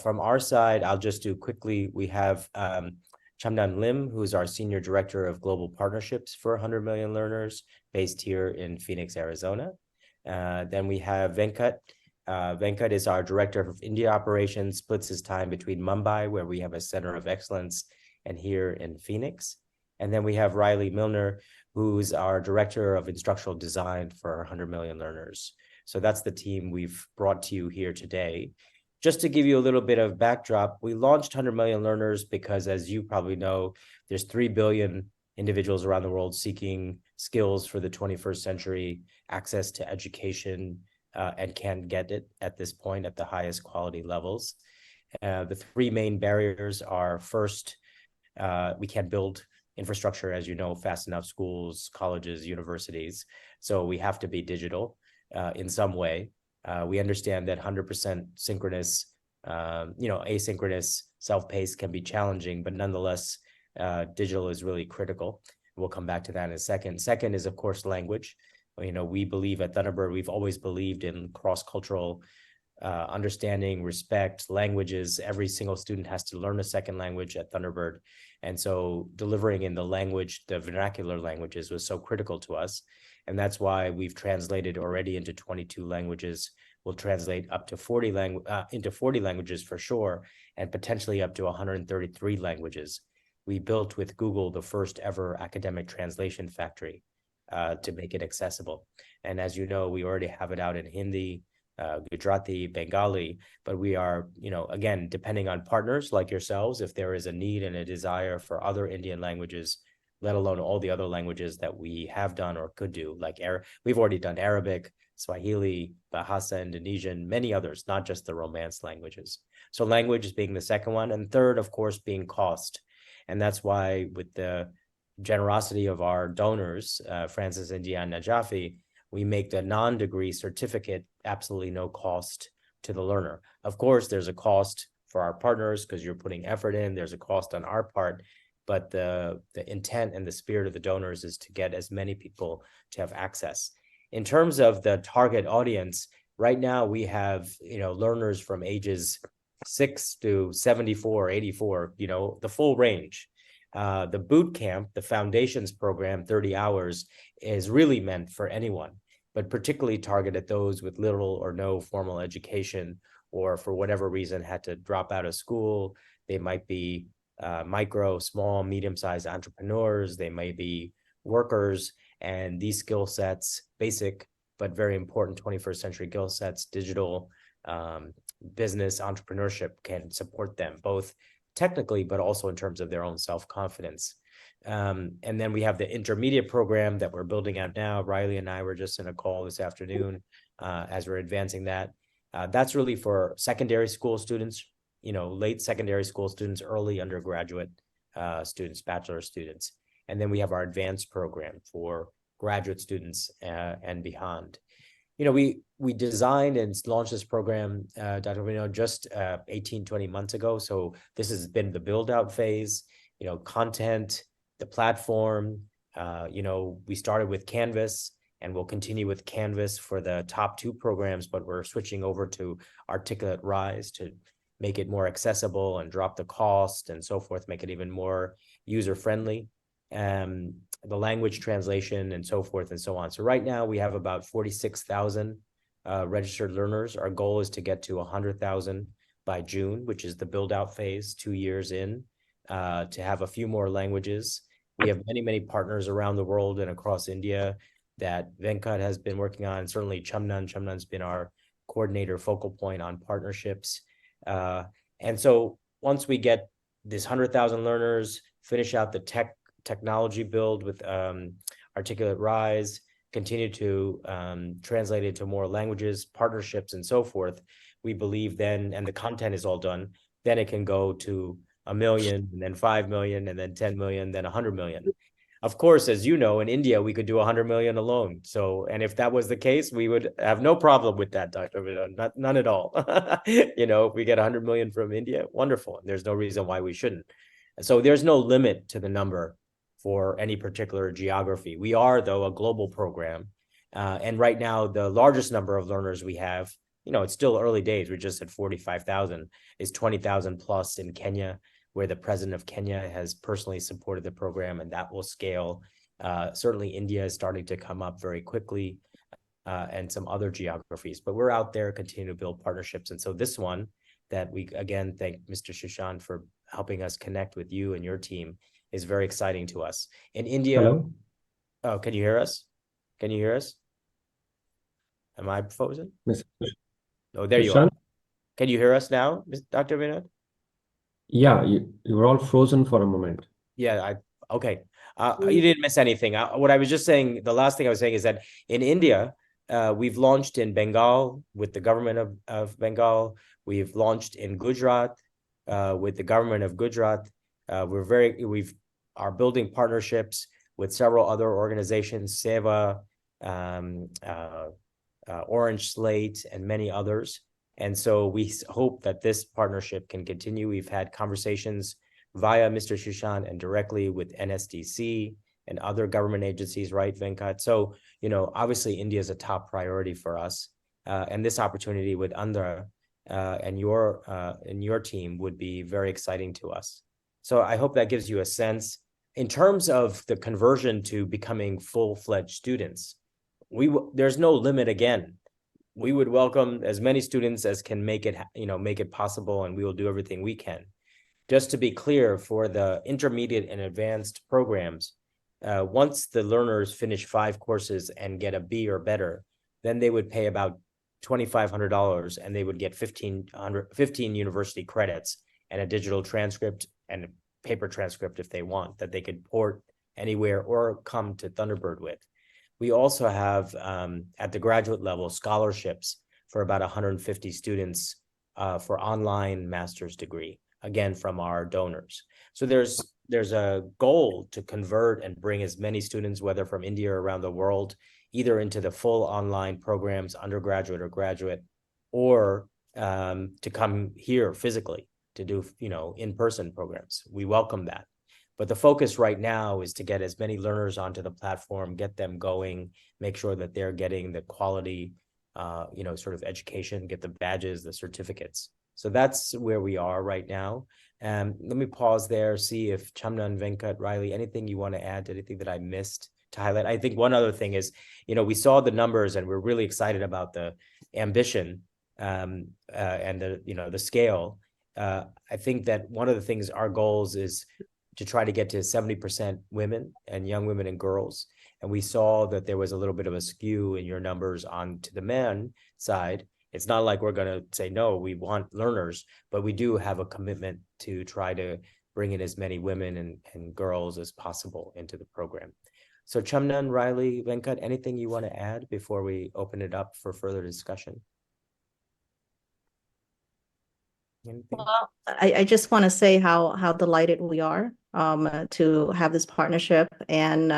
From our side, I'll just do quickly. We have Chamdan Lim, who's our Senior Director of Global Partnerships for 100 Million Learners, based here in Phoenix, Arizona. Then we have Venkat. Venkat is our Director of India Operations, splits his time between Mumbai, where we have a Center of Excellence, and here in Phoenix. And then we have Riley Milner, who's our Director of Instructional Design for 100 Million Learners. So that's the team we've brought to you here today. Just to give you a little bit of backdrop, we launched 100 Million Learners because, as you probably know, there's 3 billion individuals around the world seeking skills for the 21st century, access to education, and can get it at this point at the highest quality levels. The 3 main barriers are, first, we can't build infrastructure, as you know, fast enough: schools, colleges, universities. So we have to be digital in some way. We understand that 100% synchronous, asynchronous, self-paced can be challenging, but nonetheless, digital is really critical. We'll come back to that in a second. Second is, of course, language. We believe at Thunderbird, we've always believed in cross-cultural understanding, respect, languages. Every single student has to learn a second language at Thunderbird. And so delivering in the language, the vernacular languages, was so critical to us. And that's why we've translated already into 22 languages. We'll translate up to 40 languages for sure, and potentially up to 133 languages. We built with Google the first ever academic translation factory to make it accessible. And as you know, we already have it out in Hindi, Gujarati, Bengali, but we are, again, depending on partners like yourselves, if there is a need and a desire for other Indian languages, let alone all the other languages that we have done or could do, like we've already done Arabic, Swahili, Bahasa, Indonesian, many others, not just the Romance languages. So language is being the second one. And third, of course, being cost. And that's why, with the generosity of our donors, Francis, India, and Najafi, we make the non-degree certificate absolutely no cost to the learner. Of course, there's a cost for our partners because you're putting effort in. There's a cost on our part, but the intent and the spirit of the donors is to get as many people to have access. In terms of the target audience, right now we have learners from ages 6 to 74, 84, the full range. The boot camp, the foundations program, 30 hours, is really meant for anyone, but particularly targeted those with little or no formal education, or for whatever reason had to drop out of school. They might be micro, small, medium-sized entrepreneurs. They may be workers, and these skill sets, basic but very important 21st century skill sets, digital, business, entrepreneurship, can support them both technically, but also in terms of their own self-confidence. And then we have the intermediate program that we're building out now. Riley and I were just in a call this afternoon as we're advancing that. That's really for secondary school students, late secondary school students, early undergraduate students, bachelor students. And then we have our advanced program for graduate students and beyond. We designed and launched this program, Dr. Vino, just 18, 20 months ago. So this has been the build out phase, content, the platform. We started with Canvas, and we'll continue with Canvas for the top 2 programs, but we're switching over to Articulate Rise to make it more accessible and drop the cost and so forth, make it even more user-friendly. The language translation and so forth and so on. So right now we have about 46,000 registered learners. Our goal is to get to 100,000 by June, which is the build out phase, 2 years in, to have a few more languages. We have many, many partners around the world and across India that Venkat has been working on. Certainly Chamnan's been our coordinator, focal point on partnerships. And so once we get this 100,000 learners, finish out the technology build with Articulate Rise, continue to translate it to more languages, partnerships, and so forth, we believe then, and the content is all done, then it can go to 1 million, and then 5 million, and then 10 million, then 100 million. Of course, as you know, in India, we could do 100 million alone. So, and if that was the case, we would have no problem with that, Dr. Vidal, none at all. If we get 100 million from India, wonderful. There's no reason why we shouldn't. So there's no limit to the number for any particular geography. We are, though, a global program. And right now, the largest number of learners we have it's still early days. We're just at 45,000, is 20,000 plus in Kenya, where the president of Kenya has personally supported the program, and that will scale. Certainly India is starting to come up very quickly, and some other geographies, but we're out there continuing to build partnerships. And so this one that we, again, thank Mr. Shushan for helping us connect with you and your team, is very exciting to us. In India. Hello? Oh, can you hear us? Can you hear us? Am I frozen? Mr. Oh, there you are. Shushan? Can you hear us now, Dr. Vinod? Yeah, you were all frozen for a moment. Yeah, okay. You didn't miss anything. What I was just saying, the last thing I was saying is that in India, we've launched in Bengal with the government of Bengal. We've launched in Gujarat with the government of Gujarat. We are building partnerships with several other organizations, Seva, Orange Slate, and many others. And so we hope that this partnership can continue. We've had conversations via Mr. Shushan and directly with NSDC and other government agencies, right, Venkat? So, obviously India is a top priority for us. And this opportunity with Andhra and your team would be very exciting to us. So I hope that gives you a sense. In terms of the conversion to becoming full-fledged students, there's no limit again. We would welcome as many students as can make it possible, and we will do everything we can. Just to be clear, for the intermediate and advanced programs, once the learners finish 5 courses and get a B or better, then they would pay about $2,500, and they would get 15 university credits and a digital transcript and a paper transcript if they want, that they could port anywhere or come to Thunderbird with. We also have, at the graduate level, scholarships for about 150 students for online master's degree, again, from our donors. So there's a goal to convert and bring as many students, whether from India or around the world, either into the full online programs, undergraduate or graduate, or to come here physically to do, in-person programs. We welcome that. But the focus right now is to get as many learners onto the platform, get them going, make sure that they're getting the quality, sort of education, get the badges, the certificates. So that's where we are right now. Let me pause there, see if Chamnan, Venkat, Riley, anything you want to add to anything that I missed to highlight. I think one other thing is, we saw the numbers and we're really excited about the ambition and the scale. I think that one of the things, our goals is to try to get to 70% women and young women and girls. And we saw that there was a little bit of a skew in your numbers on to the men side. It's not like we're going to say, no, we want learners, but we do have a commitment to try to bring in as many women and girls as possible into the program. So Chamnan, Riley, Venkat, anything you want to add before we open it up for further discussion? Anything? Well, I just want to say how delighted we are to have this partnership, and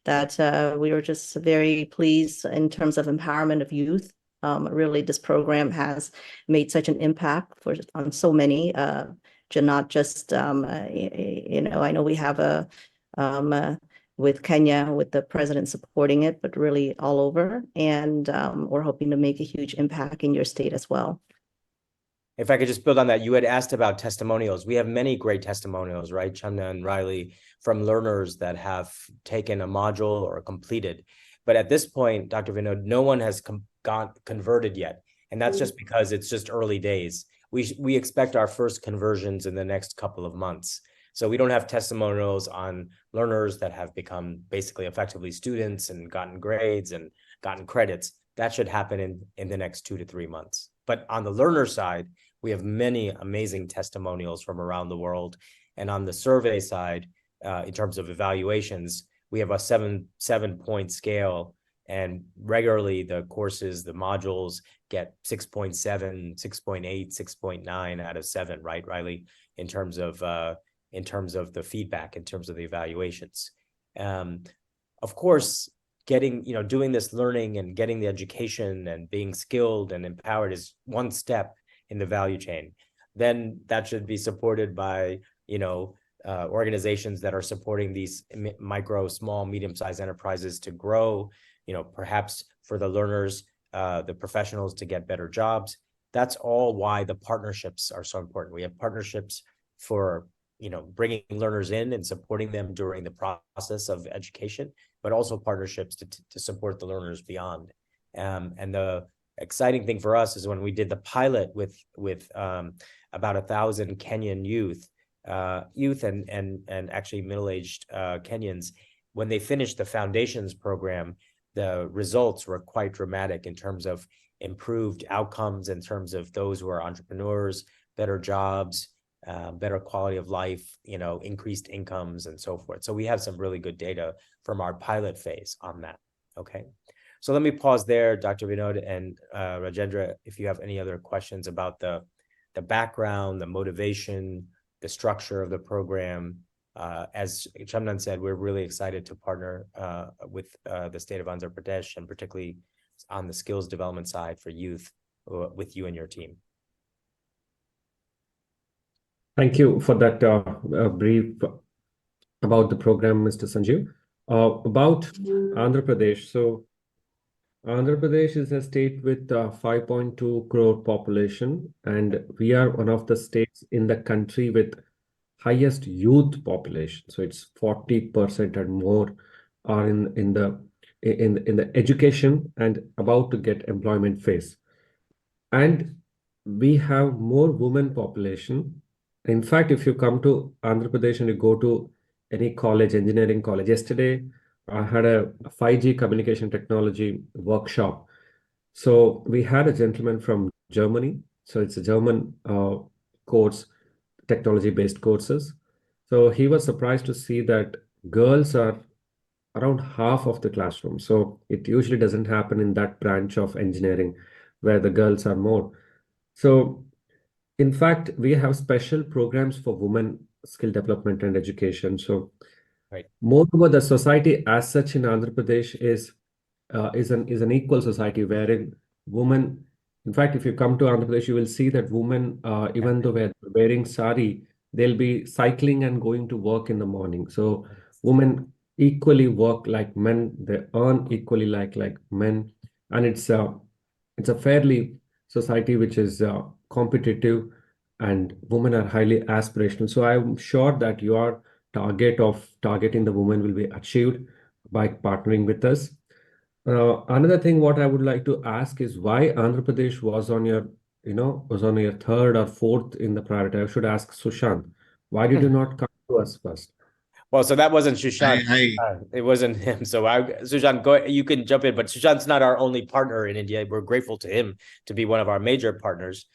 that we were just very pleased in terms of empowerment of youth. Really, this program has made such an impact on so many, not just, I know we have with Kenya, with the president supporting it, but really all over. And we're hoping to make a huge impact in your state as well. If I could just build on that, you had asked about testimonials. We have many great testimonials, right, Chamna and Riley, from learners that have taken a module or completed. But at this point, Dr. Vinod, no one has converted yet. And that's just because it's just early days. We expect our first conversions in the next couple of months. So we don't have testimonials on learners that have become basically effectively students and gotten grades and gotten credits. That should happen in the next 2 to 3 months. But on the learner side, we have many amazing testimonials from around the world. And on the survey side, in terms of evaluations, we have a seven-point scale, and regularly the courses, the modules get 6.7, 6.8, 6.9 out of 7, right, Riley, in terms of the feedback, in terms of the evaluations. Of course, doing this learning and getting the education and being skilled and empowered is one step in the value chain. Then that should be supported by, organizations that are supporting these micro, small, medium-sized enterprises to grow, perhaps for the learners, the professionals to get better jobs. That's all why the partnerships are so important. We have partnerships for, bringing learners in and supporting them during the process of education, but also partnerships to support the learners beyond. And the exciting thing for us is when we did the pilot with about 1,000 Kenyan youth and actually middle-aged Kenyans, when they finished the foundations program, the results were quite dramatic in terms of improved outcomes, in terms of those who are entrepreneurs, better jobs, better quality of life, increased incomes and so forth. So we have some really good data from our pilot phase on that. Okay. So let me pause there, Dr. Vinod and Rajendra, if you have any other questions about the background, the motivation, the structure of the program. As Chamdan said, we're really excited to partner with the state of Andhra Pradesh, and particularly on the skills development side for youth with you and your team. Thank you for that brief about the program, Mr. Sanjeev. About Andhra Pradesh. So Andhra Pradesh is a state with 5.2 crore population, and we are one of the states in the country with highest youth population. So it's 40% and more are in the education and about to get employment phase. And we have more women population. In fact, if you come to Andhra Pradesh and you go to any college, engineering college, yesterday I had a 5G communication technology workshop. So we had a gentleman from Germany. So it's a German course, technology-based courses. So he was surprised to see that girls are around half of the classroom. So it usually doesn't happen in that branch of engineering where the girls are more. So in fact, we have special programs for women skill development and education. So right. Moreover, the society as such in Andhra Pradesh is an equal society wherein women, in fact, if you come to Andhra Pradesh, you will see that women, even though they're wearing sari, they'll be cycling and going to work in the morning. So women equally work like men, they earn equally like men, and it's a fairly society which is competitive, and women are highly aspirational. So I'm sure that your target of targeting the women will be achieved by partnering with us. Another thing what I would like to ask is why Andhra Pradesh was on your third or fourth in the priority. I should ask Sushant, why did you not come to us first? Well, so that wasn't Sushant. I It wasn't him. So Sushant, you can jump in, but Sushant's not our only partner in India. We're grateful to him to be one of our major partners.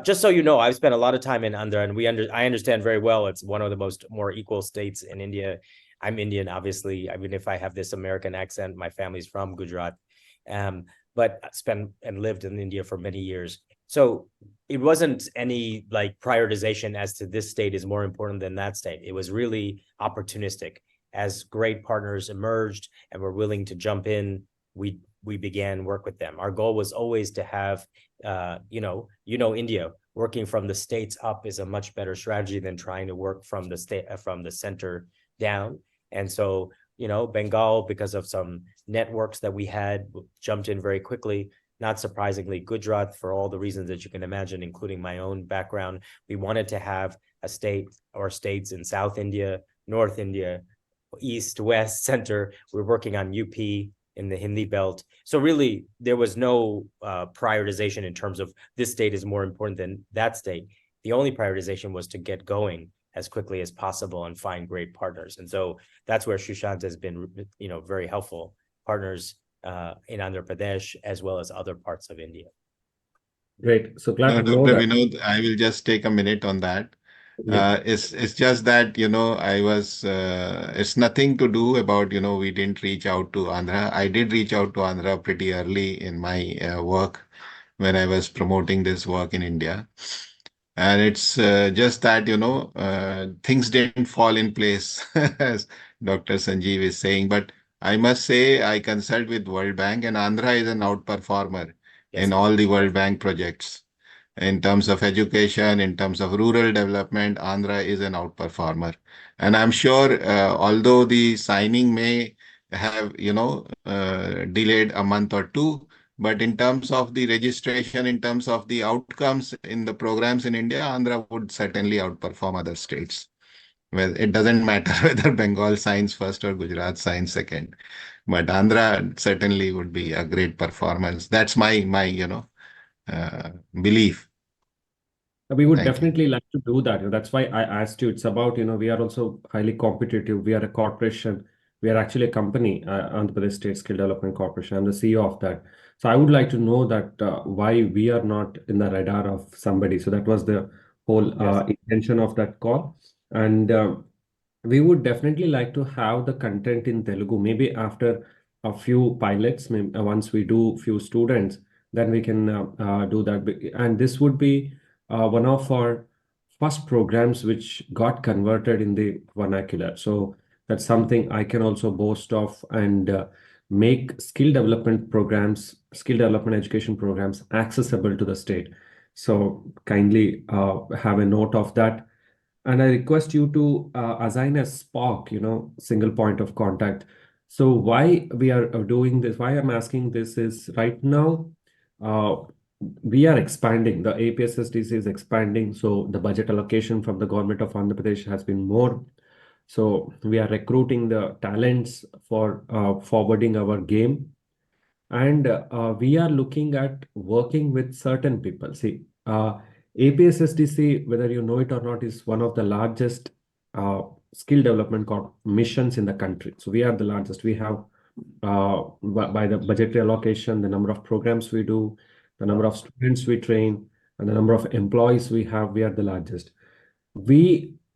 Just so you know, I've spent a lot of time in Andhra, and I understand very well it's one of the more equal states in India. I'm Indian, obviously. I mean, if I have this American accent, my family's from Gujarat, but I spent and lived in India for many years. So it wasn't any like prioritization as to this state is more important than that state. It was really opportunistic. As great partners emerged and were willing to jump in, we began work with them. Our goal was always to have, India working from the states up is a much better strategy than trying to work from the center down. And so, Bengal, because of some networks that we had, jumped in very quickly. Not surprisingly, Gujarat, for all the reasons that you can imagine, including my own background, we wanted to have a state or states in South India, North India, East, West, Center. We're working on UP in the Hindi belt. So really, there was no prioritization in terms of this state is more important than that state. The only prioritization was to get going as quickly as possible and find great partners. And so that's where Sushant has been, very helpful partners in Andhra Pradesh, as well as other parts of India. Great. So glad to know Dr. that. Vinod, I will just take a minute on that. Yeah. It's just that, it's nothing to do about, we didn't reach out to Andhra. I did reach out to Andhra pretty early in my work when I was promoting this work in India. And it's just that, things didn't fall in place, as Dr. Sanjeev is saying. But I must say, I consult with World Bank, and Andhra is an outperformer in all the World Bank projects. In terms of education, in terms of rural development, Andhra is an outperformer. And I'm sure, although the signing may have, delayed a month or two, But in terms of the registration, in terms of the outcomes in the programs in India, Andhra would certainly outperform other states. Well, it doesn't matter whether Bengal signs first or Gujarat signs second, but Andhra certainly would be a great performance. That's my belief. We would Thank you. definitely like to do that. That's why I asked you. It's about, we are also highly competitive. We are a corporation. We are actually a company, Andhra Pradesh State Skill Development Corporation. I'm the CEO of that. So I would like to know that why we are not in the radar of somebody. So that was the whole intention of that call. And we would definitely like to have the content in Telugu. Maybe after a few pilots, once we do few students, then we can do that. And this would be one of our first programs which got converted in the vernacular. So that's something I can also boast of, and make skill development programs, skill development education programs accessible to the state. So kindly have a note of that. And I request you to assign a SPOC, single point of contact. So why we are doing this, why I'm asking this is right now, uh, we are expanding. The APSSDC is expanding. So the budget allocation from the government of Andhra Pradesh has been more. So we are recruiting the talents for forwarding our game. And we are looking at working with certain people. See, APSSDC, whether you know it or not, is one of the largest skill development missions in the country. So we are the largest. We have, by the budgetary allocation, the number of programs we do, the number of students we train, and the number of employees we have, we are the largest.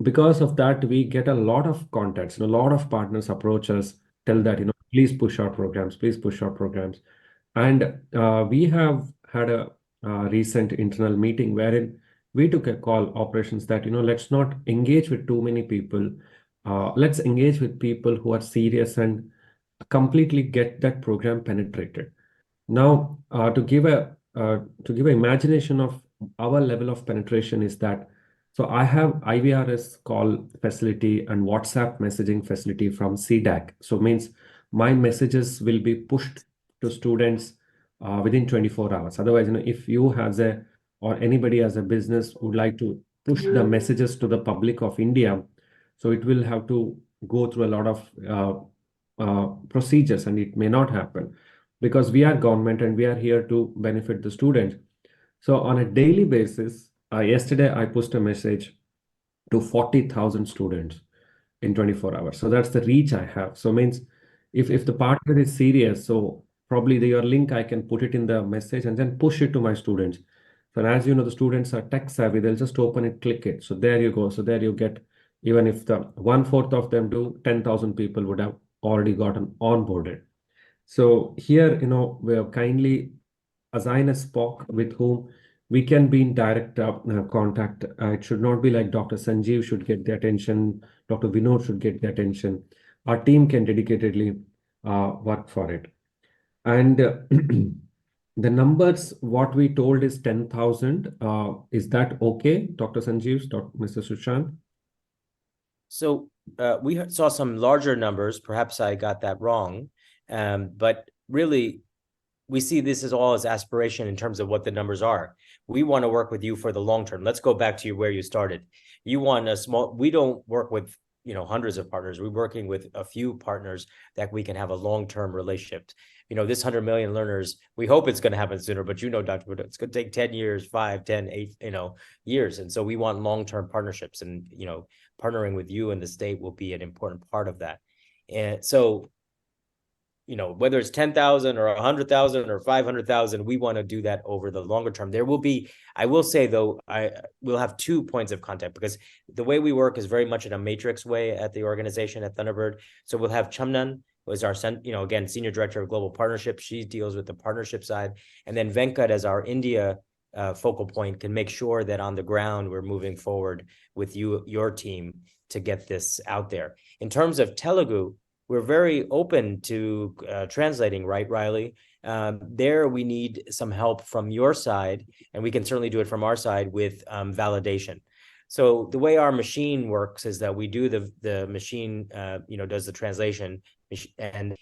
Because of that, we get a lot of contacts, and a lot of partners approach us, tell that, please push our programs, please push our programs. And we have had a recent internal meeting wherein we took a call, operations, that, let's not engage with too many people. Let's engage with people who are serious and completely get that program penetrated. Now, to give an imagination of our level of penetration is that, so I have IVRS call facility and WhatsApp messaging facility from CDAC. So means my messages will be pushed to students within 24 hours. Otherwise, if you or anybody as a business would like to push the messages to the public of India, so it will have to go through a lot of procedures, and it may not happen because we are government and we are here to benefit the students. So on a daily basis, yesterday I pushed a message to 40,000 students in 24 hours. So that's the reach I have. So means if the partner is serious, so probably your link, I can put it in the message and then push it to my students. So as you know, the students are tech savvy, they'll just open it, click it. So there you go. So there you get, even if the 1/4 of them do, 10,000 people would have already gotten onboarded. So here, we have kindly assign a SPOC with whom we can be in direct contact. It should not be like Dr. Sanjeev should get the attention, Dr. Vinod should get the attention. Our team can dedicatedly work for it. And the numbers, what we told is 10,000. Is that okay, Dr. Sanjeev, Mr. Sushant? So we saw some larger numbers. Perhaps I got that wrong. But really, we see this as all as aspiration in terms of what the numbers are. We want to work with you for the long term. Let's go back to where you started. You want a small, we don't work with, hundreds of partners. We're working with a few partners that we can have a long-term relationship. This 100 million learners, we hope it's going to happen sooner, but Dr. Wood, it's going to take 10 years, 5, 10, 8, years. And so we want long-term partnerships, and, partnering with you and the state will be an important part of that. And so, whether it's 10,000 or 100,000 or 500,000, we want to do that over the longer term. There will be, I will say though, we'll have 2 points of contact, because the way we work is very much in a matrix way at the organization at Thunderbird. So we'll have Chamnan, who is our, again, Senior Director of Global Partnership. She deals with the partnership side. And then Venkat, as our India focal point, can make sure that on the ground, we're moving forward with your team to get this out there. In terms of Telugu, we're very open to translating, right, Riley? There we need some help from your side, and we can certainly do it from our side with validation. So the way our machine works is that we do the machine, does the translation, and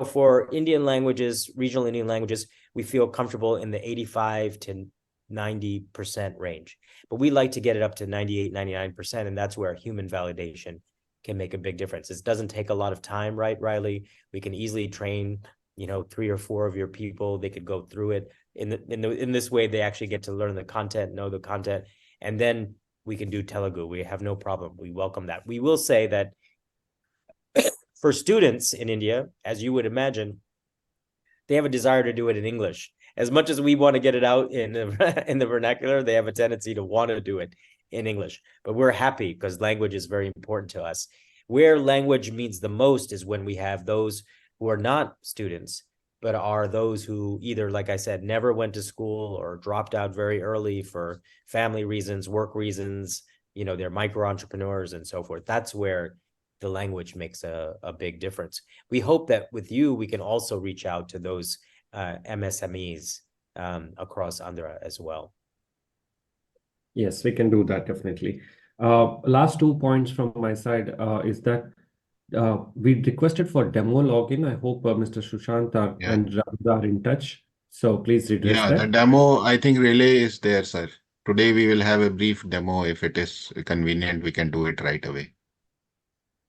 for Indian languages, regional Indian languages, we feel comfortable in the 85 to 90% range. But we like to get it up to 98, 99%, and that's where human validation can make a big difference. It doesn't take a lot of time, right, Riley? We can easily train, 3 or 4 of your people. They could go through it. In this way, they actually get to learn the content, know the content, and then we can do Telugu. We have no problem. We welcome that. We will say that for students in India, as you would imagine, they have a desire to do it in English. As much as we want to get it out in the vernacular, they have a tendency to want to do it in English. But we're happy because language is very important to us. Where language means the most is when we have those who are not students, but are those who either, like I said, never went to school or dropped out very early for family reasons, work reasons, they're micro entrepreneurs and so forth. That's where the language makes a big difference. We hope that with you, we can also reach out to those MSMEs across Andhra as well. Yes, we can do that definitely. Last 2 points from my side is that we requested for demo login. I hope Mr. Sushant and Ravindra are in touch. So please redress that. The demo, I think relay is there, sir. Today we will have a brief demo. If it is convenient, we can do it right away.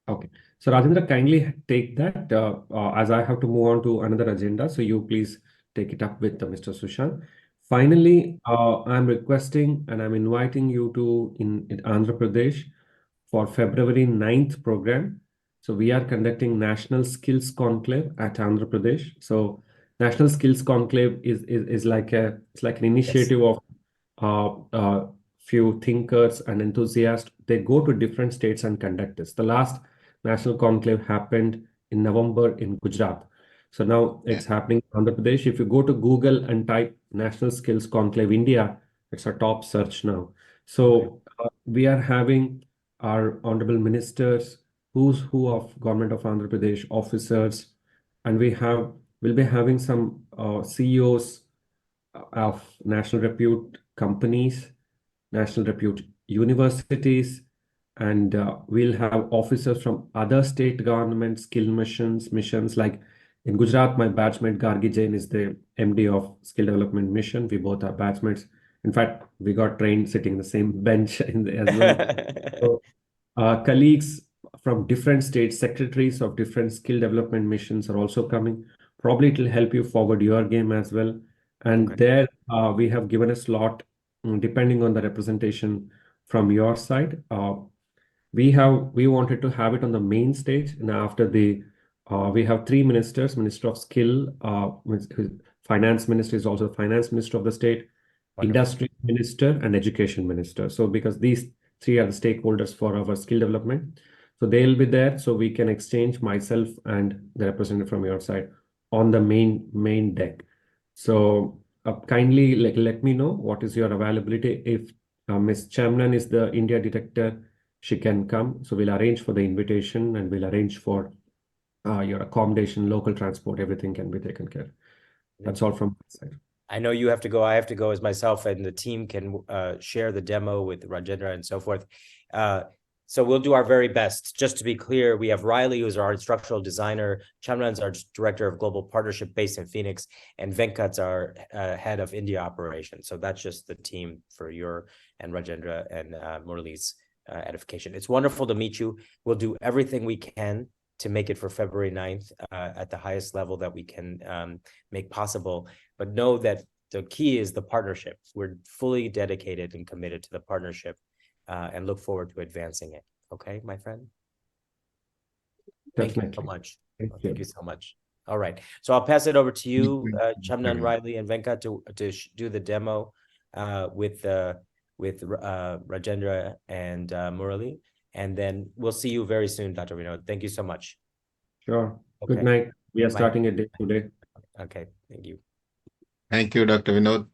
Okay. So Rajendra, kindly take that as I have to move on to another agenda. So you please take it up with Mr. Sushant. Finally, I'm requesting and I'm inviting you to in Andhra Pradesh for February 9th program. So we are conducting National Skills Conclave at Andhra Pradesh. So National Skills Conclave is like an initiative of few thinkers and enthusiasts. They go to different states and conduct this. The last National Conclave happened in November in Gujarat. So now it's happening in Andhra Pradesh. If you go to Google and type National Skills Conclave India, it's a top search now. So we are having our honorable ministers, who's who of Government of Andhra Pradesh, officers, and we'll be having some CEOs of national repute companies, national repute universities, and we'll have officers from other state government skill missions like in Gujarat, my batchmate Gargi Jain is the MD of Skill Development Mission. We both are batchmates. In fact, we got trained sitting in the same bench as well. So, colleagues from different states, secretaries of different skill development missions are also coming. Probably it will help you forward your game as well. And there we have given a slot, depending on the representation from your side. We wanted to have it on the main stage, and after we have 3 ministers: Minister of Skill, Finance Minister is also the Finance Minister of the state, Industry Minister, and Education Minister. So because these 3 are the stakeholders for our skill development, so they'll be there. So we can exchange myself and the representative from your side on the main deck. So kindly let me know what is your availability. If Ms. Chamnan is the India director, she can come. So we'll arrange for the invitation and we'll arrange for your accommodation, local transport, everything can be taken care of. That's all from my side. I know you have to go. I have to go as myself, and the team can share the demo with Rajendra and so forth. So we'll do our very best. Just to be clear, we have Riley, who's our instructional designer. Chamran's our director of global partnership based in Phoenix, and Venkat's our head of India operations. So that's just the team for your and Rajendra and Murali's edification. It's wonderful to meet you. We'll do everything we can to make it for February 9th at the highest level that we can make possible. But know that the key is the partnership. We're fully dedicated and committed to the partnership and look forward to advancing it. Okay, my friend? Definitely. Thank you so much. Thank you so much. All right. So I'll pass it over to you, Chamnan, Riley, and Venkat to do the demo with Rajendra and Murali. And then we'll see you very soon, Dr. Vinod. Thank you so much. Sure. Okay. Good night. We are starting a day today. Okay. Thank you. Thank you, Dr. Vinod.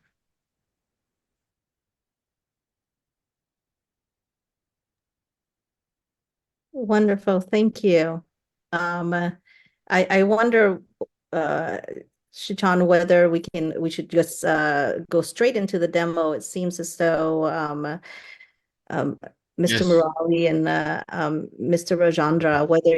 Wonderful. Thank you. I wonder, Shichan, whether we should just go straight into the demo. It seems as though Mr. Murali and Mr. Rajendra, whether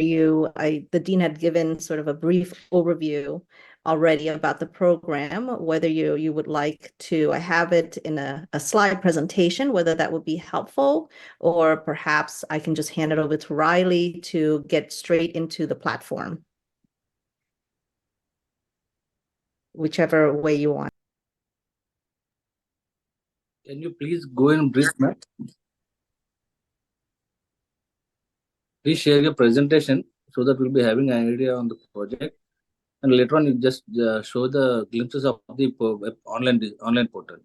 the dean had given sort of a brief overview already about the program, whether you would like to have it in a slide presentation, whether that would be helpful, or perhaps I can just hand it over to Riley to get straight into the platform. Whichever way you want. Can you please go in brief, ma'am? Please share your presentation so that we'll be having an idea on the project. And later on, you just show the glimpses of the online portal.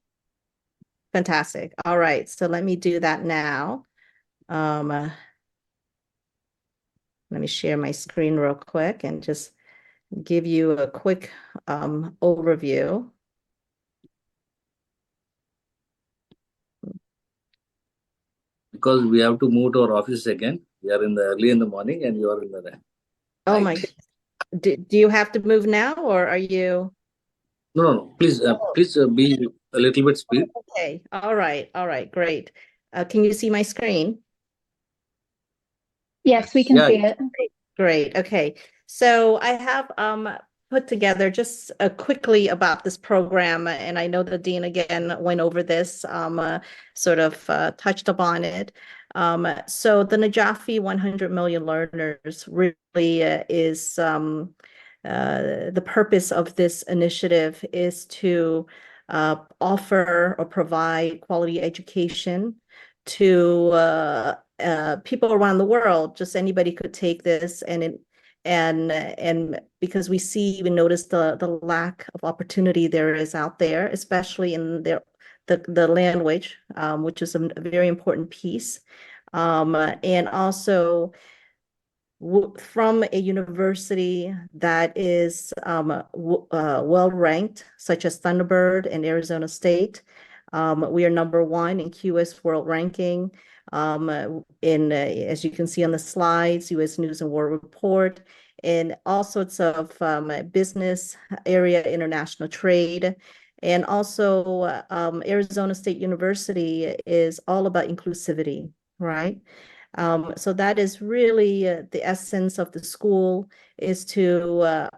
Fantastic. All right. So let me do that now. Let me share my screen real quick and just give you a quick overview. Because we have to move to our office again. We are early in the morning and you are in the Oh night. my, do you have to move now, or are you? No. Please, be a little bit speed. Okay. All right. Great. Can you see my screen? Yes, we can Yeah. see it. Great. Okay. So I have put together just quickly about this program, and I know the dean again went over this, sort of touched upon it. So the Najafi 100 million learners really is the purpose of this initiative is to offer or provide quality education to people around the world. Just anybody could take this, and because we notice the lack of opportunity there is out there, especially in the language, which is a very important piece, and also from a university that is well ranked, such as Thunderbird and Arizona State. We are #1 in QS World Ranking. As you can see on the slides, U.S. News and World Report, and all sorts of business area, international trade. And also Arizona State University is all about inclusivity, right? So that is really the essence of the school, is to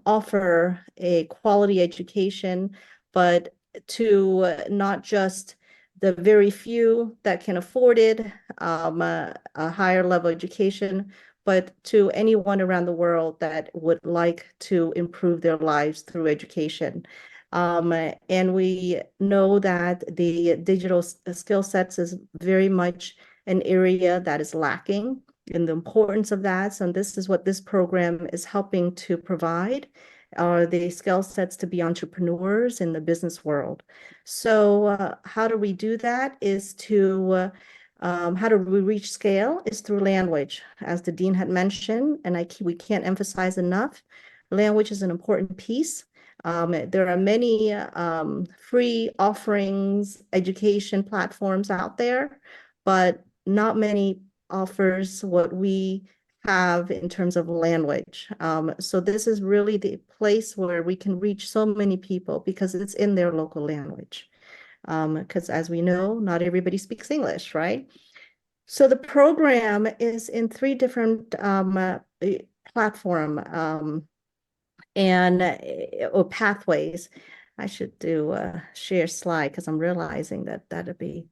offer a quality education, but to not just the very few that can afford it, a higher level education, but to anyone around the world that would like to improve their lives through education. And we know that the digital skill sets is very much an area that is lacking, in the importance of that. So this is what this program is helping to provide, are the skill sets to be entrepreneurs in the business world. So how do we do that is to, how do we reach scale is through language, as the dean had mentioned, and we can't emphasize enough, language is an important piece. There are many free offerings, education platforms out there, but not many offers what we have in terms of language. So this is really the place where we can reach so many people because it's in their local language. Because as we know, not everybody speaks English, right? So the program is in 3 different platform or pathways. I should do a share slide because I'm realizing that that'd be.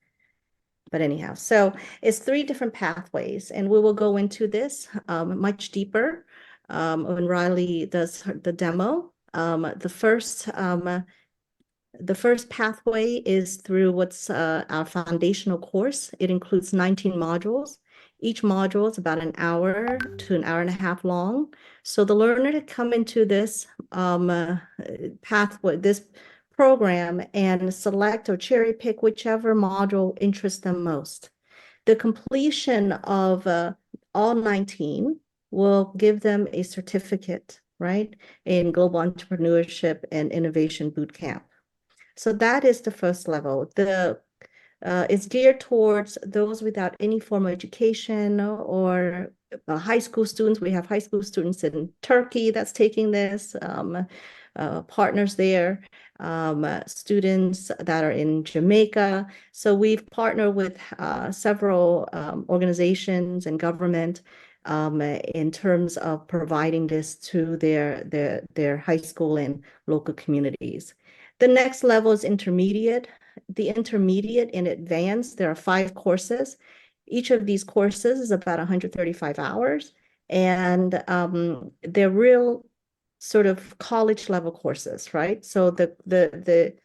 But anyhow, so it's 3 different pathways, and we will go into this much deeper when Riley does the demo. The first pathway is through what's our foundational course. It includes 19 modules. Each module is about an hour to an hour and a half long. So the learner to come into this pathway, this program, and select or cherry pick whichever module interests them most. The completion of all 19 will give them a certificate, right, in global entrepreneurship and innovation bootcamp. So that is the first level. It's geared towards those without any formal education or high school students. We have high school students in Turkey that's taking this, partners there, students that are in Jamaica. So we've partnered with several organizations and government in terms of providing this to their high school and local communities. The next level is intermediate. The intermediate and advanced, there are 5 courses. Each of these courses is about 135 hours, and they're real sort of college level courses, right? So the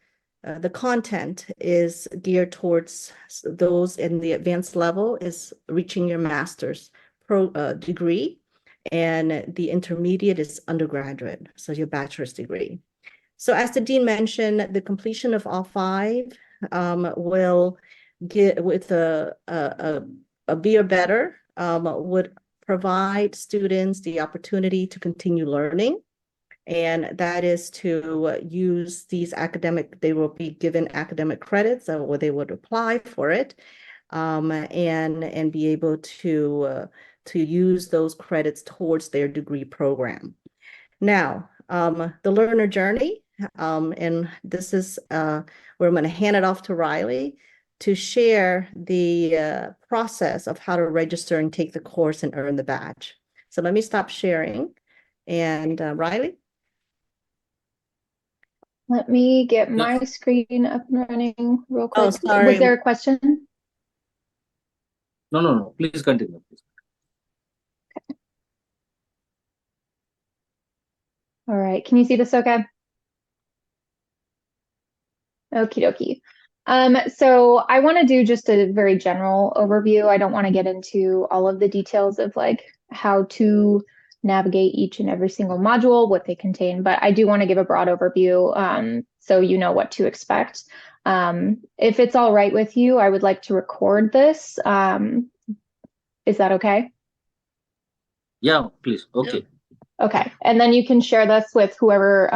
content is geared towards those in the advanced level is reaching your master's degree, and the intermediate is undergraduate, so your bachelor's degree. So as the dean mentioned, the completion of all 5 will get with a B or better would provide students the opportunity to continue learning. And that is to use these they will be given academic credits or they would apply for it, and be able to use those credits towards their degree program. Now, the learner journey, and this is where I'm going to hand it off to Riley to share the process of how to register and take the course and earn the badge. So let me stop sharing. And Riley? Let me get my screen up and running real quick. Oh, sorry. Was there a question? No. Please continue. Please. All right. Can you see this okay? Okie dokie. So I want to do just a very general overview. I don't want to get into all of the details of like how to navigate each and every single module, what they contain, but I do want to give a broad overview so you know what to expect. If it's all right with you, I would like to record this. Is that okay? Yeah, please. Okay. Okay, and then you can share this with whoever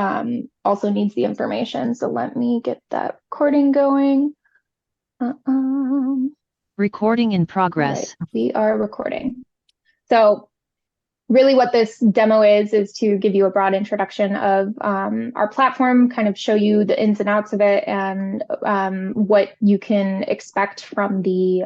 also needs the information. So let me get that recording going. Recording in progress. Right, we are recording. So really what this demo is to give you a broad introduction of our platform, kind of show you the ins and outs of it and what you can expect from the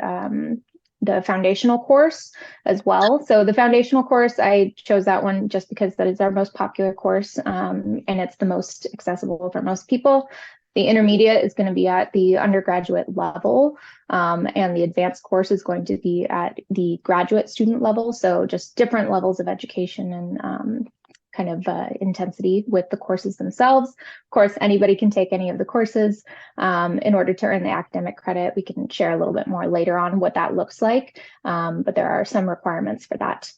foundational course as well. So the foundational course, I chose that one just because that is our most popular course and it's the most accessible for most people. The intermediate is going to be at the undergraduate level, and the advanced course is going to be at the graduate student level. So just different levels of education and kind of intensity with the courses themselves. Of course, anybody can take any of the courses in order to earn the academic credit. We can share a little bit more later on what that looks like, but there are some requirements for that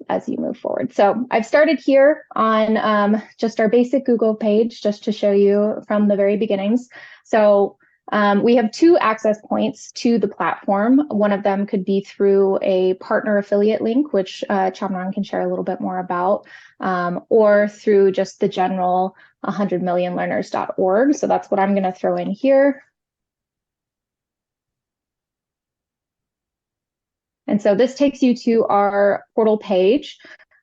as you move forward. So I've started here on just our basic Google page, just to show you from the very beginnings. So we have 2 access points to the platform. One of them could be through a partner affiliate link, which Chamran can share a little bit more about, or through just the general 100millionlearners.org. So that's what I'm going to throw in here. And so this takes you to our portal page.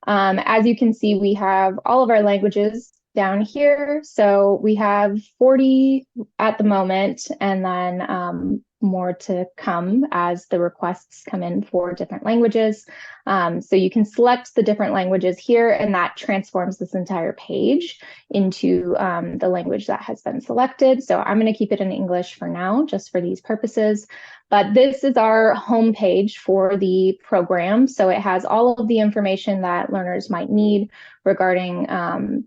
As you can see, we have all of our languages down here. So we have 40 at the moment, and then more to come as the requests come in for different languages. So you can select the different languages here, and that transforms this entire page into the language that has been selected. So I'm going to keep it in English for now, just for these purposes. But this is our home page for the program. So it has all of the information that learners might need regarding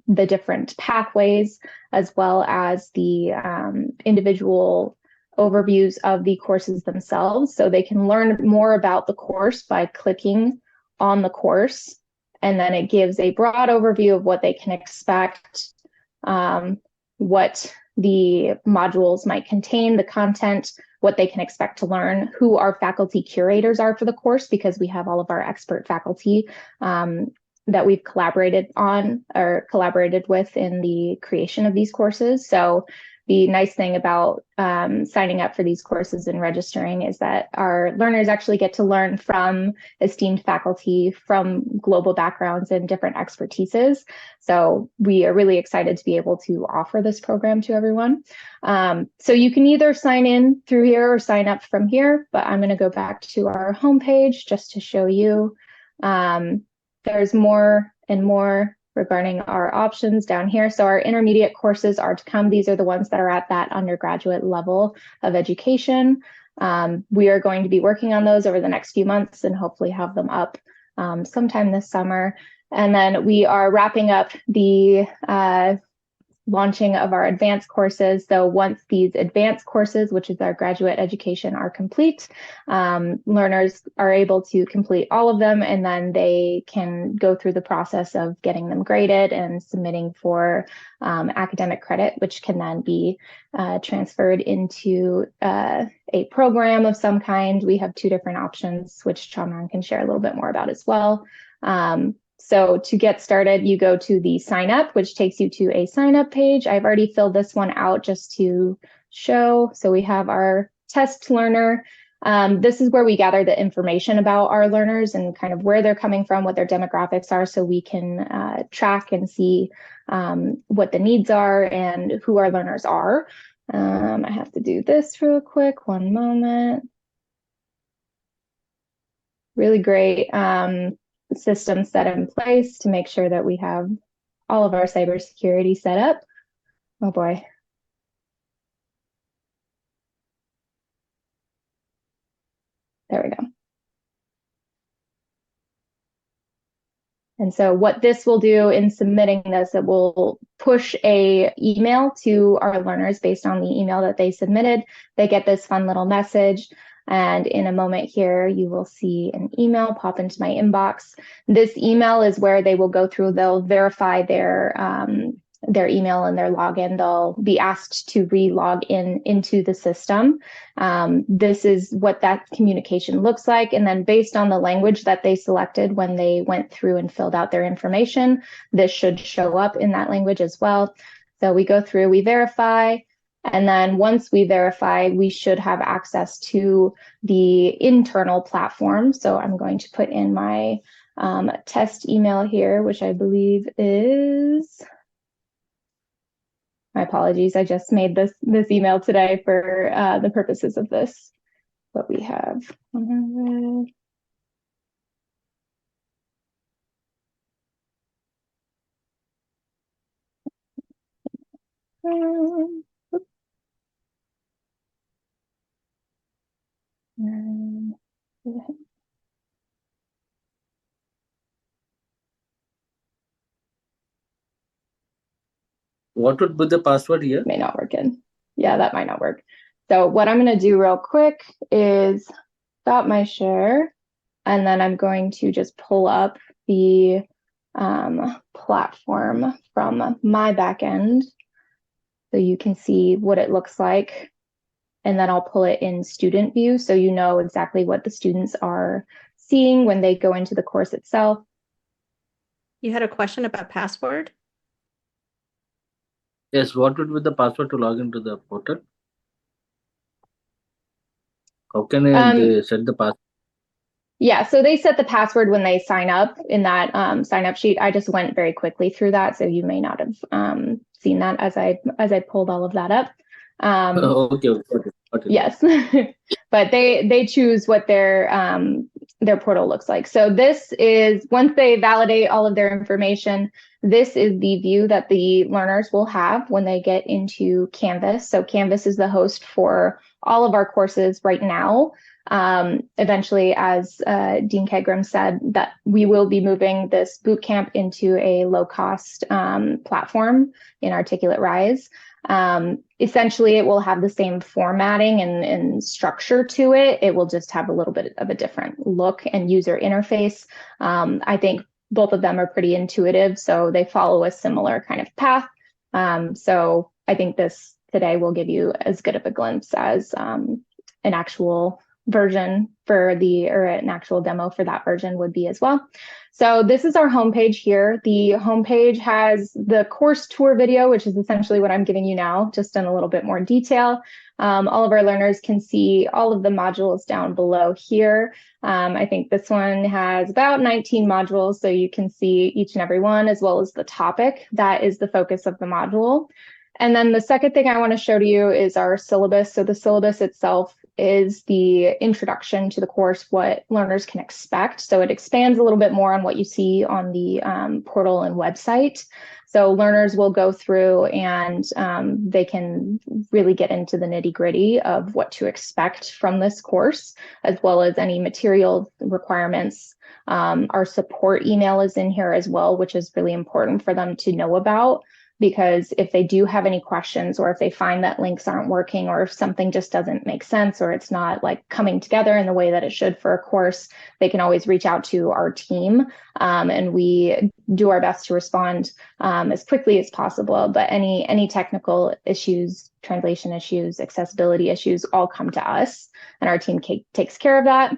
the different pathways, as well as the individual overviews of the courses themselves. So they can learn more about the course by clicking on the course. And then it gives a broad overview of what they can expect, what the modules might contain, the content, what they can expect to learn, who our faculty curators are for the course, because we have all of our expert faculty that we've collaborated on or collaborated with in the creation of these courses. So the nice thing about signing up for these courses and registering is that our learners actually get to learn from esteemed faculty from global backgrounds and different expertises. So we are really excited to be able to offer this program to everyone. So you can either sign in through here or sign up from here, but I'm going to go back to our homepage just to show you There's more and more regarding our options down here. So our intermediate courses are to come. These are the ones that are at that undergraduate level of education. We are going to be working on those over the next few months and hopefully have them up sometime this summer. And then we are wrapping up the launching of our advanced courses. So once these advanced courses, which is our graduate education, are complete, learners are able to complete all of them, and then they can go through the process of getting them graded and submitting for academic credit, which can then be transferred into a program of some kind. We have two different options, which Chamran can share a little bit more about as well. So to get started, you go to the sign up, which takes you to a sign up page. I've already filled this one out just to show. So we have our test learner. This is where we gather the information about our learners and kind of where they're coming from, what their demographics are, so we can track and see what the needs are and who our learners are. I have to do this real quick, one moment. Really great system set in place to make sure that we have all of our cybersecurity set up. Oh boy. There we go. And so what this will do in submitting this, it will push a email to our learners based on the email that they submitted. They get this fun little message. And in a moment here, you will see an email pop into my inbox. This email is where they will go through, they'll verify their email and their login. They'll be asked to re-log into the system. This is what that communication looks like. And then based on the language that they selected when they went through and filled out their information, this should show up in that language as well. So we go through, we verify, and then once we verify, we should have access to the internal platform. So I'm going to put in my test email here, which I believe is, my apologies, I just made this email today for the purposes of this. But we have 100. What would be the password here? May not work in. Yeah, that might not work. So what I'm going to do real quick is stop my share, and then I'm going to just pull up the platform from my backend so you can see what it looks like. And then I'll pull it in student view so you know exactly what the students are seeing when they go into the course itself. You had a question about password? Yes, what would be the password to log into the portal? How can they set the password? Yeah, so they set the password when they sign up in that sign up sheet. I just went very quickly through that, so you may not have seen that as I pulled all of that up. Okay, got it. Yes, but they choose what their portal looks like. So this is, once they validate all of their information, this is the view that the learners will have when they get into Canvas. So Canvas is the host for all of our courses right now. Eventually, as Dean Kegram said, that we will be moving this bootcamp into a low-cost platform in Articulate Rise. Essentially, it will have the same formatting and structure to it. It will just have a little bit of a different look and user interface. I think both of them are pretty intuitive, so they follow a similar kind of path. So I think this today will give you as good of a glimpse as an actual version or an actual demo for that version would be as well. So this is our homepage here. The homepage has the course tour video, which is essentially what I'm giving you now, just in a little bit more detail. All of our learners can see all of the modules down below here. I think this one has about 19 modules, so you can see each and every one, as well as the topic. That is the focus of the module. And then the second thing I want to show to you is our syllabus. So the syllabus itself is the introduction to the course, what learners can expect. So it expands a little bit more on what you see on the portal and website. So learners will go through and they can really get into the nitty-gritty of what to expect from this course, as well as any material requirements. Our support email is in here as well, which is really important for them to know about, because if they do have any questions, or if they find that links aren't working, or if something just doesn't make sense, or it's not like coming together in the way that it should for a course, they can always reach out to our team, and we do our best to respond as quickly as possible. But any technical issues, translation issues, accessibility issues, all come to us, and our team takes care of that.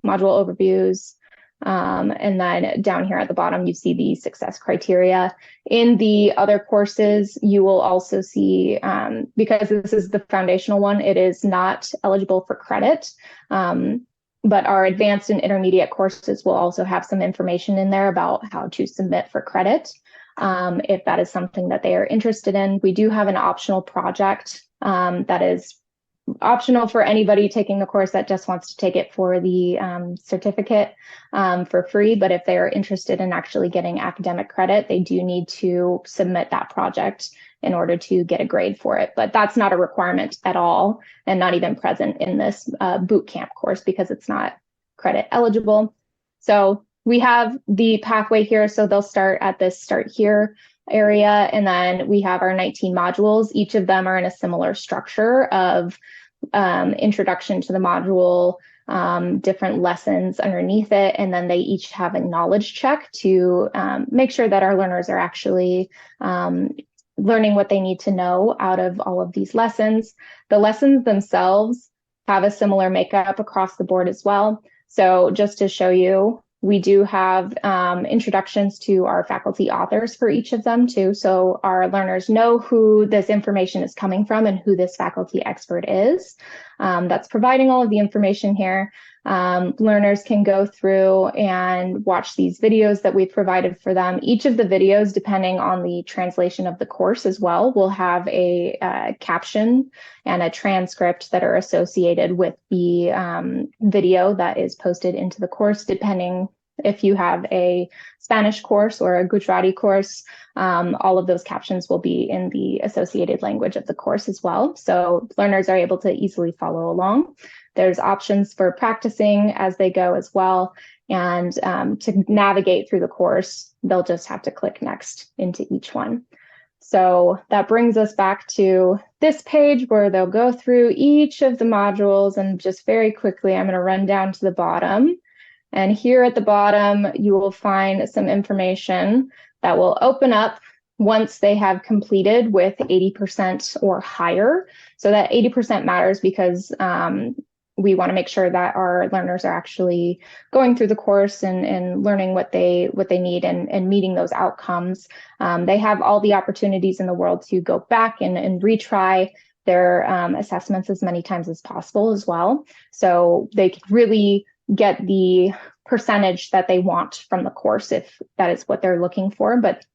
Module overviews. And then down here at the bottom, you see the success criteria. In the other courses, you will also see, because this is the foundational one, it is not eligible for credit. But our advanced and intermediate courses will also have some information in there about how to submit for credit, if that is something that they are interested in. We do have an optional project that is optional for anybody taking the course that just wants to take it for the certificate for free. But if they are interested in actually getting academic credit, they do need to submit that project in order to get a grade for it. But that's not a requirement at all, and not even present in this boot camp course, because it's not credit eligible. So we have the pathway here. So they'll start at this start here area, and then we have our 19 modules. Each of them are in a similar structure of introduction to the module, different lessons underneath it, and then they each have a knowledge check to make sure that our learners are actually learning what they need to know out of all of these lessons. The lessons themselves have a similar makeup across the board as well. So just to show you, we do have introductions to our faculty authors for each of them too. So our learners know who this information is coming from and who this faculty expert is. That's providing all of the information here. Learners can go through and watch these videos that we've provided for them. Each of the videos, depending on the translation of the course as well, will have a caption and a transcript that are associated with the video that is posted into the course, depending if you have a Spanish course or a Gujarati course. All of those captions will be in the associated language of the course as well. So learners are able to easily follow along. There's options for practicing as they go as well. And to navigate through the course, they'll just have to click next into each one. So that brings us back to this page where they'll go through each of the modules, and just very quickly, I'm going to run down to the bottom. And here at the bottom, you will find some information that will open up once they have completed with 80% or higher. So that 80% matters because we want to make sure that our learners are actually going through the course and learning what they need and meeting those outcomes. They have all the opportunities in the world to go back and retry their assessments as many times as possible as well. So they can really get the percentage that they want from the course if that is what they're looking for. But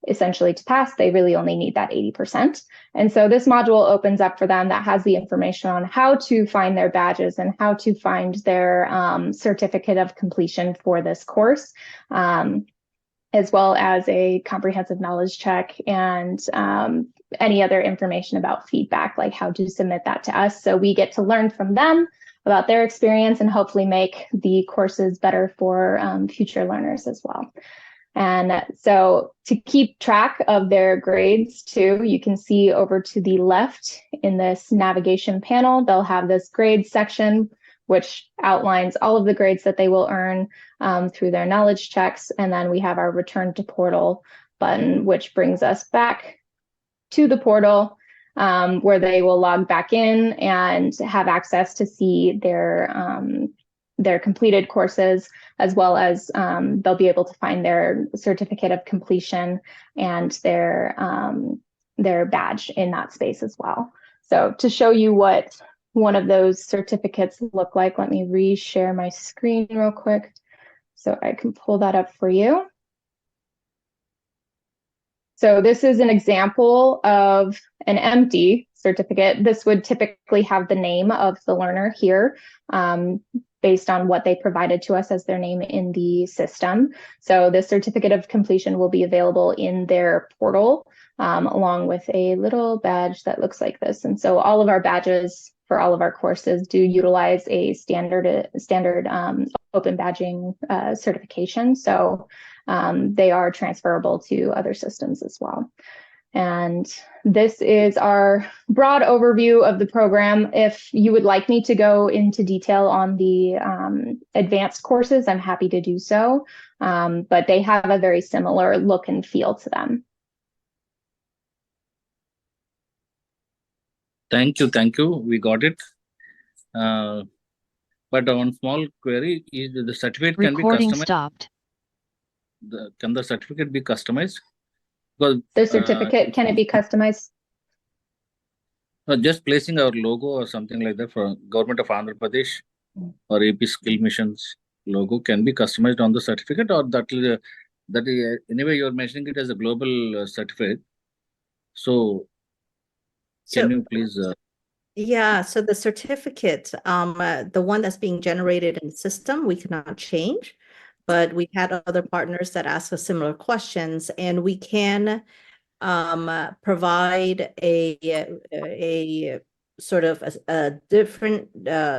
essentially to pass, they really only need that 80%. And so this module opens up for them that has the information on how to find their badges and how to find their certificate of completion for this course, as well as a comprehensive knowledge check and any other information about feedback, like how to submit that to us. So we get to learn from them about their experience and hopefully make the courses better for future learners as well. And so to keep track of their grades too, you can see over to the left in this navigation panel, they'll have this grades section, which outlines all of the grades that they will earn through their knowledge checks. And then we have our return to portal button, which brings us back to the portal where they will log back in and have access to see their completed courses, as well as they'll be able to find their certificate of completion and their badge in that space as well. So to show you what one of those certificates look like, let me reshare my screen real quick so I can pull that up for you. So this is an example of an empty certificate. This would typically have the name of the learner here, based on what they provided to us as their name in the system. So the certificate of completion will be available in their portal, along with a little badge that looks like this. And so all of our badges for all of our courses do utilize a standard open badging certification. So they are transferable to other systems as well. And this is our broad overview of the program. If you would like me to go into detail on the advanced courses, I'm happy to do so, but they have a very similar look and feel to them. Thank you. We got it. But one small query is the certificate can be Recording customized. stopped. Can the certificate be customized? Because The certificate, can it be customized? just placing our logo or something like that for Government of Andhra Pradesh or AP Skill Missions logo can be customized on the certificate, or that anyway you're mentioning it as a global certificate. So can you please? Yeah, so the certificate, the one that's being generated in the system, we cannot change, but we've had other partners that ask us similar questions, and we can provide a sort of a different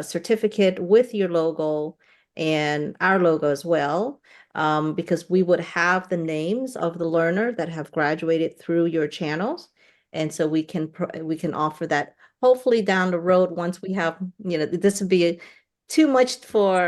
certificate with your logo and our logo as well, because we would have the names of the learner that have graduated through your channels, and so we can offer that. Hopefully down the road, once we have, this would be too much for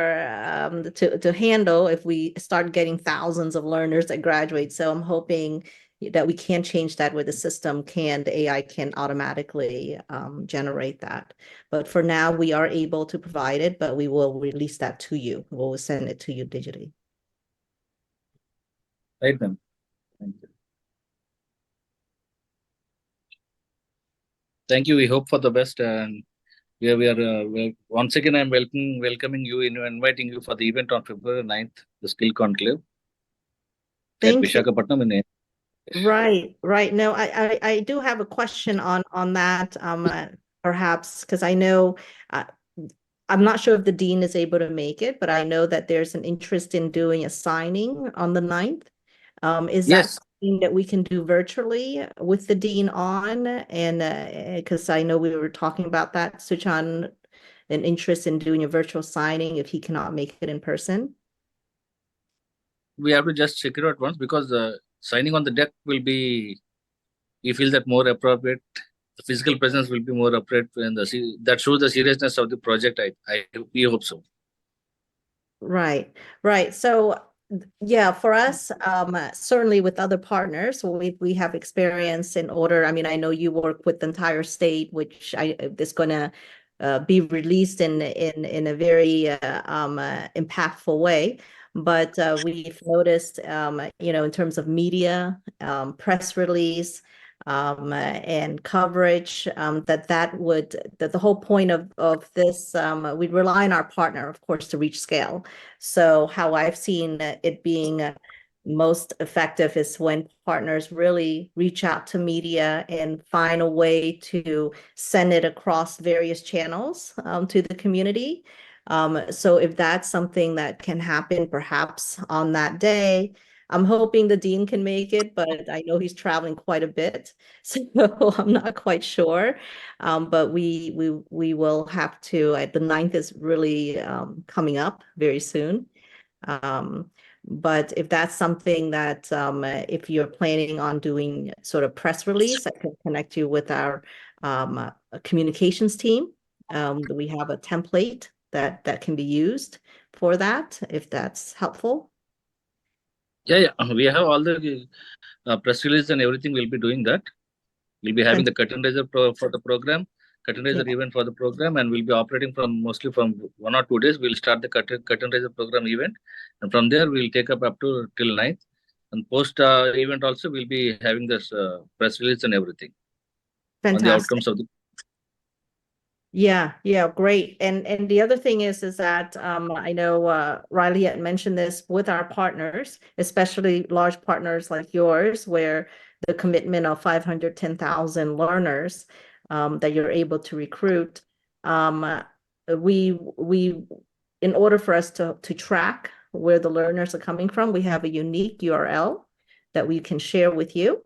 to handle if we start getting thousands of learners that graduate. So I'm hoping that we can change that where the AI can automatically generate that. But for now, we are able to provide it, but we will release that to you. We'll send it to you digitally. Right, ma'am. Thank you. Thank you. We hope for the best, and we're once again I'm welcoming you, inviting you for the event on February 9th, the Skill Conclave at Visakhapatnam in. Right. No, I do have a question on that, perhaps, because I know I'm not sure if the dean is able to make it, but I know that there's an interest in doing a signing on the 9th. Is that something that we can do virtually with the dean on? And because I know we were talking about that, Suchan, an interest in doing a virtual signing if he cannot make it in person. We have to just check it out once, because signing on the deck will be, we feel that more appropriate. The physical presence will be more appropriate, and that shows the seriousness of the project. We hope so. Right. So yeah, for us, certainly with other partners, we have experience in order. I mean, I know you work with the entire state, which is going to be released in a very impactful way. But we've noticed, in terms of media, press release, and coverage, that the whole point of this, we rely on our partner, of course, to reach scale. So how I've seen it being most effective is when partners really reach out to media and find a way to send it across various channels to the community. So if that's something that can happen perhaps on that day, I'm hoping the dean can make it, but I know he's traveling quite a bit, so I'm not quite sure. But we will have to. The 9th is really coming up very soon. But if that's something that if you're planning on doing sort of press release, I can connect you with our communications team. We have a template that can be used for that, if that's helpful. Yeah. We have all the press release and everything. We'll be doing that. We'll be having the curtain raiser for the program, curtain raiser event for the program, and we'll be operating mostly from 1 or 2 days. We'll start the curtain raiser program event, and from there we'll take up to till 9th. And post event also we'll be having this press release and everything. Fantastic. On the outcomes of the. Yeah, great. And the other thing is that I know Riley had mentioned this with our partners, especially large partners like yours, where the commitment of 510,000 learners, that you're able to recruit. We in order for us to track where the learners are coming from, we have a unique URL that we can share with you,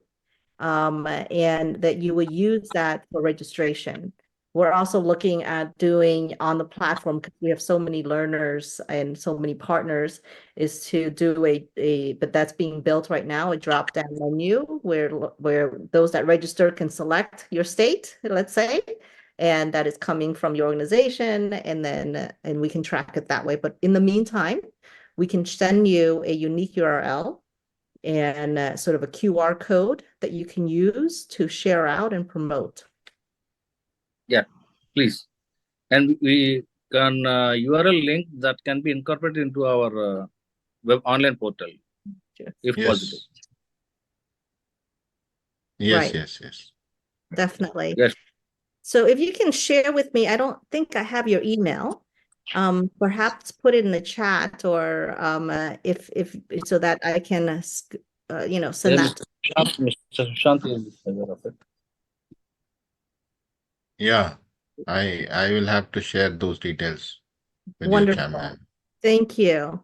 and that you will use that for registration. We're also looking at doing on the platform, because we have so many learners and so many partners, is to do but that's being built right now, a drop-down menu where those that register can select your state, let's say, and that is coming from your organization, and we can track it that way. But in the meantime, we can send you a unique URL and sort of a QR code that you can use to share out and promote. Yeah, please. And we can URL link that can be incorporated into our web online portal, if possible. Yes, Right. yes. Definitely. Yes. So if you can share with me, I don't think I have your email. Perhaps put it in the chat, or if so that I can send that. Mr. Shanti is aware of it. Yeah, I will have to share those details with your Wonderful. chairman. Thank you.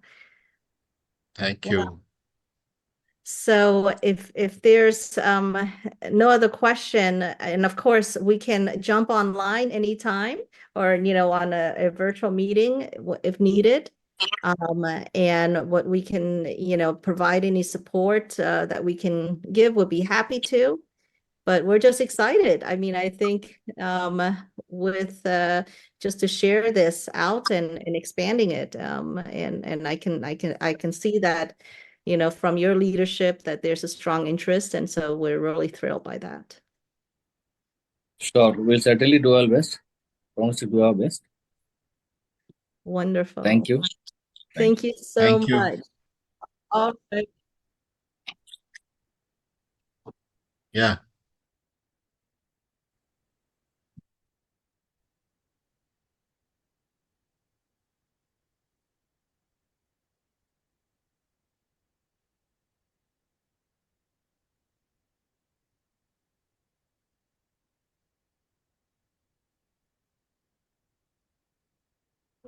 Thank Wow. you. So if there's no other question, and of course we can jump online anytime, or on a virtual meeting if needed, and what we can provide any support that we can give, would be happy to. But we're just excited. I mean, I think with just to share this out and expanding it, and I can see that from your leadership that there's a strong interest, and so we're really thrilled by that. Sure, we'll certainly do our best. Promise to do our best. Wonderful. Thank you. Thank you so Thank you. much. All right. Yeah.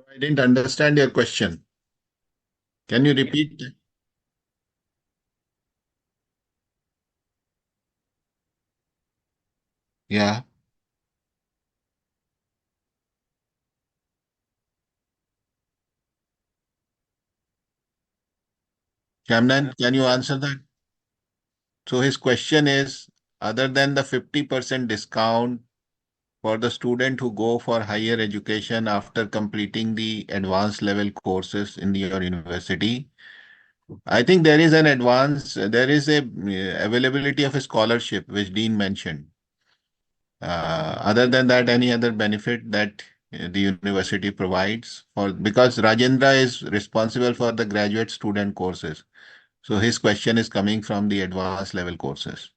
I didn't understand your question. Can you repeat? Yeah. Shamnan, can you answer that? So his question is, other than the 50% discount for the student who go for higher education after completing the advanced level courses in your university, I think there is a availability of a scholarship which Dean mentioned. Other than that, any other benefit that the university provides because Rajendra is responsible for the graduate student courses. So his question is coming from the advanced level courses.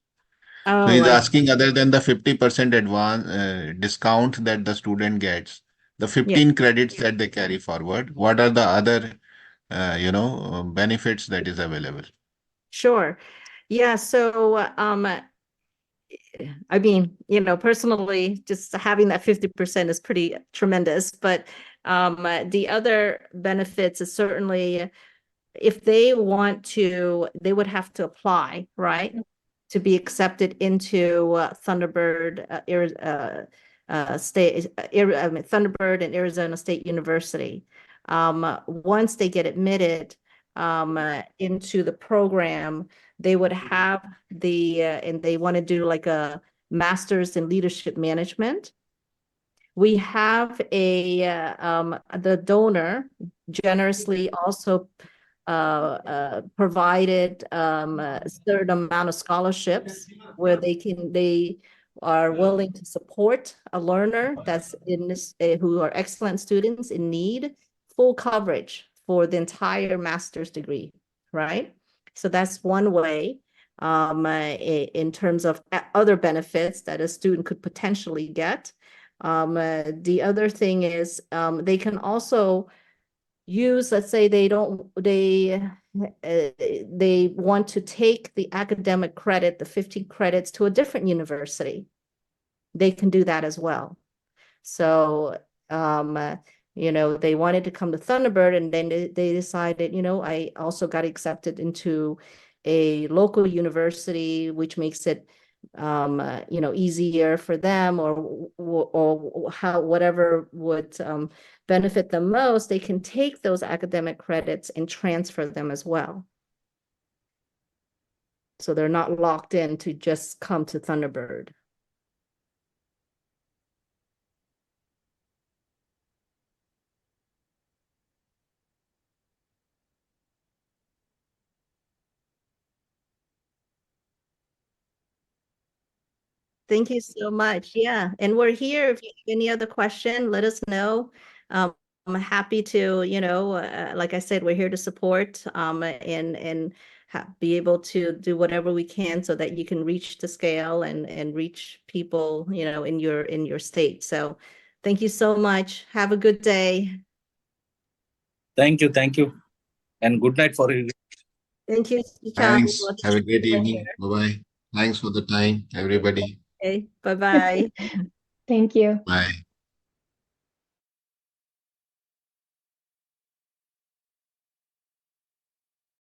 So Oh, he's I asking, other than the 50% discount that the student gets, the 15 credits that they carry forward, what are the other benefits that is available? Sure. Yeah. So, I mean, personally, just having that 50% is pretty tremendous. But the other benefits is certainly, if they want to, they would have to apply, right, to be accepted into Thunderbird Thunderbird and Arizona State University. Once they get admitted into the program, they would have and they want to do like a master's in leadership management. We have the donor generously also provided a certain amount of scholarships where they are willing to support a learner that's in this who are excellent students in need, full coverage for the entire master's degree, right? So that's one way in terms of other benefits that a student could potentially get. The other thing is they can also use, let's say they want to take the academic credit, the 50 credits, to a different university. they can do that as well. So, they wanted to come to Thunderbird, and then they decided, I also got accepted into a local university, which makes it, easier for them, or how, whatever would benefit them most, they can take those academic credits and transfer them as well. So they're not locked in to just come to Thunderbird. Thank you so much. Yeah, and we're here. If you have any other question, let us know. I'm happy to, like I said, we're here to support and be able to do whatever we can so that you can reach the scale and reach people, in your state. So thank you so much. Have a good day. Thank you, and good night for you. Thank you. Thanks. Have a great evening. Bye-bye. Thanks for the time, everybody. Okay, bye-bye. Thank you. Bye.